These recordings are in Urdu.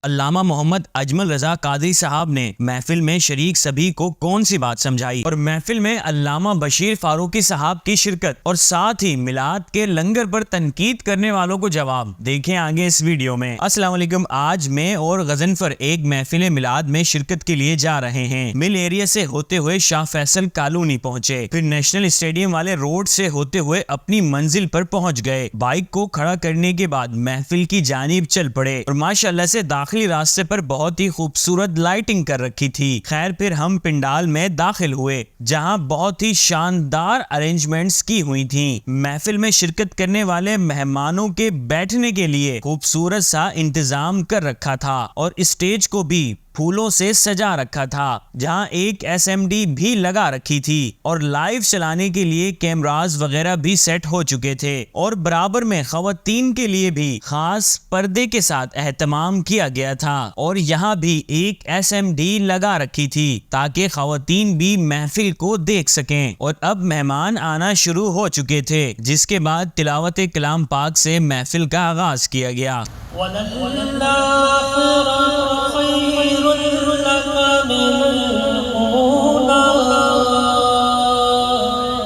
علامہ محمد اجمل رضا قادری صاحب نے محفل میں شریک سبھی کو کون سی بات سمجھائی اور محفل میں علامہ بشیر فاروقی صاحب کی شرکت اور ساتھ ہی میلاد کے لنگر پر تنقید کرنے والوں کو جواب دیکھیں آگے اس ویڈیو میں۔ السلام علیکم، آج میں اور غضنفر ایک محفل میلاد میں شرکت کے لیے جا رہے ہیں۔ مل ایریا سے ہوتے ہوئے شاہ فیصل کالونی پہنچے، پھر نیشنل اسٹیڈیم والے روڈ سے ہوتے ہوئے اپنی منزل پر پہنچ گئے۔ بائک کو کھڑا کرنے کے بعد محفل کی جانب چل پڑے اور ماشاءاللہ سے داخلی راستے پر بہت ہی خوبصورت لائٹنگ کر رکھی تھی۔ خیر پھر ہم پنڈال میں داخل ہوئے جہاں بہت ہی شاندار ارینجمنٹس کی ہوئی تھیں۔ محفل میں شرکت کرنے والے مہمانوں کے بیٹھنے کے لیے خوبصورت سا انتظام کر رکھا تھا اور اسٹیج کو بھی پھولوں سے سجا رکھا تھا، جہاں ایک SMD بھی لگا رکھی تھی اور لائیو چلانے کے لیے کیمراز وغیرہ بھی سیٹ ہو چکے تھے، اور برابر میں خواتین کے لیے بھی خاص پردے کے ساتھ اہتمام کیا گیا تھا اور یہاں بھی ایک SMD لگا رکھی تھی تاکہ خواتین بھی محفل کو دیکھ سکیں۔ اور اب مہمان آنا شروع ہو چکے تھے، جس کے بعد تلاوت کلام پاک سے محفل کا آغاز کیا گیا۔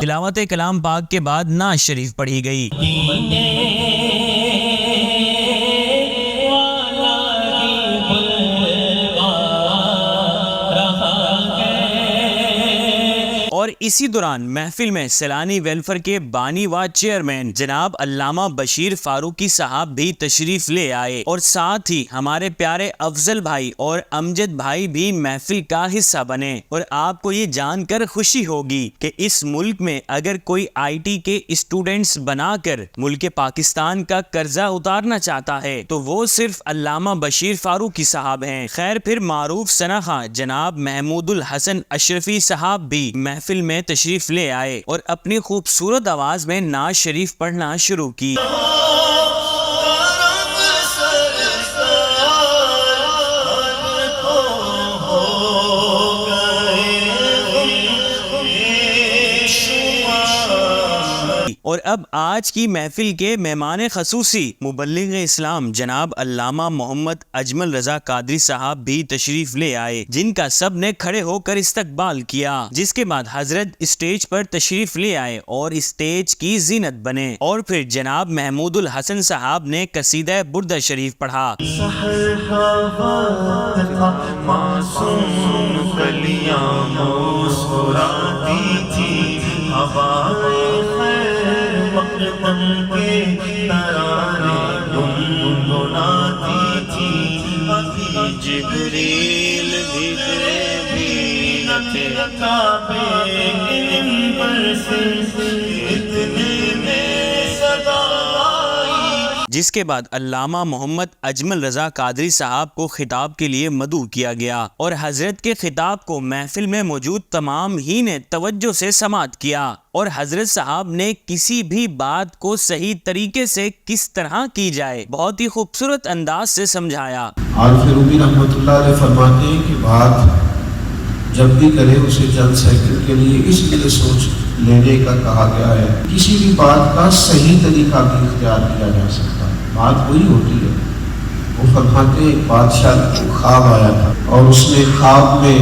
تلاوت کلام پاک کے بعد نعت شریف پڑھی گئی۔ اور اسی دوران محفل میں سیلانی ویلفیئر کے بانی و چیئرمین جناب علامہ بشیر فاروقی صاحب بھی تشریف لے آئے اور ساتھ ہی ہمارے پیارے افضل بھائی اور امجد بھائی بھی محفل کا حصہ بنے۔ اور آپ کو یہ جان کر خوشی ہوگی کہ اس ملک میں اگر کوئی IT کے اسٹوڈنٹس بنا کر ملک پاکستان کا قرضہ اتارنا چاہتا ہے تو وہ صرف علامہ بشیر فاروقی صاحب ہیں۔ خیر پھر معروف ثناخواں جناب محمود الحسن اشرفی صاحب بھی محفل میں تشریف لے آئے اور اپنی خوبصورت آواز میں نعت شریف پڑھنا شروع کی۔ اور اب آج کی محفل کے مہمان خصوصی مبلغ اسلام جناب علامہ محمد اجمل رضا قادری صاحب بھی تشریف لے آئے، جن کا سب نے کھڑے ہو کر استقبال کیا، جس کے بعد حضرت اسٹیج پر تشریف لے آئے اور اسٹیج کی زینت بنے، اور پھر جناب محمود الحسن صاحب نے قصیدہ بردہ شریف پڑھا۔ جبریل بھی کعبے پر سے اتنے میں صدا آئی۔ جس کے بعد علامہ محمد اجمل رضا قادری صاحب کو خطاب کے لیے مدعو کیا گیا اور حضرت کے خطاب کو محفل میں موجود تمام ہی نے توجہ سے سماعت کیا اور حضرت صاحب نے کسی بھی بات کو صحیح طریقے سے کس طرح کی جائے بہت ہی خوبصورت انداز سے سمجھایا۔ عارف رومی رحمۃ اللہ علیہ فرماتے ہیں کہ بات جب بھی کرے اسے چند سیکنڈ کے لیے اس لیے سوچ لینے کا کہا گیا ہے، کسی بھی بات کا صحیح طریقہ بھی اختیار کیا جا سکتا ہے، بات وہی ہوتی ہے۔ وہ فرماتے ہیں ایک بادشاہ کو خواب آیا تھا اور اس نے خواب میں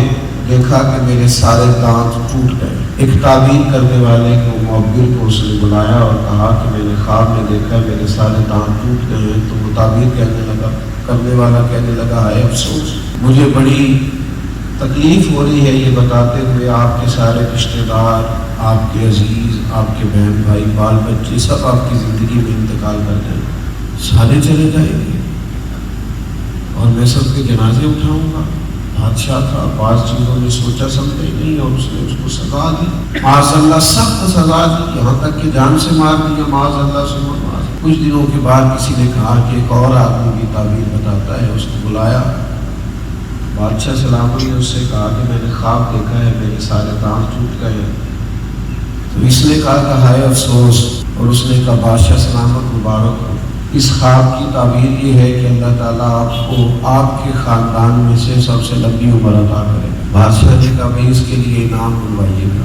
دیکھا کہ میرے سارے دانت ٹوٹ گئے۔ ایک تعبیر کرنے والے کو معبر کو اس نے بلایا اور کہا کہ میں نے خواب میں دیکھا میرے سارے دانت ٹوٹ گئے ہیں۔ تو وہ تعبیر کرنے والا کہنے لگا ہے افسوس، مجھے بڑی تکلیف ہو رہی ہے یہ بتاتے ہوئے آپ کے سارے رشتہ دار، آپ کے عزیز، آپ کے بہن بھائی، بال بچے سب آپ کی زندگی میں انتقال کر جائیں گے، سارے چلے جائیں گے اور میں سب کے جنازے اٹھاؤں گا۔ بادشاہ تھا، بعض چیزوں میں سوچا سمجھا ہی نہیں اور اس نے اس کو سزا دی، معاذ اللہ سخت سزا دی، یہاں تک کہ جان سے مار دیا، معاذ اللہ سے معاذ۔ کچھ دنوں کے بعد کسی نے کہا کہ ایک اور آدمی کی تعبیر بتاتا ہے، اس کو بلایا، بادشاہ سلامت نے اس سے کہا کہ میں نے خواب دیکھا ہے میرے سارے دانت ٹوٹ گئے ہیں۔ تو اس نے کہا کہ ہائے افسوس، اور اس نے کہا بادشاہ سلامت مبارک ہو، اس خواب کی تعبیر یہ ہے کہ اللہ تعالیٰ آپ کو آپ کے خاندان میں سے سب سے لمبی عمر عطا کرے۔ بادشاہ نے کہا بھائی اس کے لیے انعام بلوائیے گا۔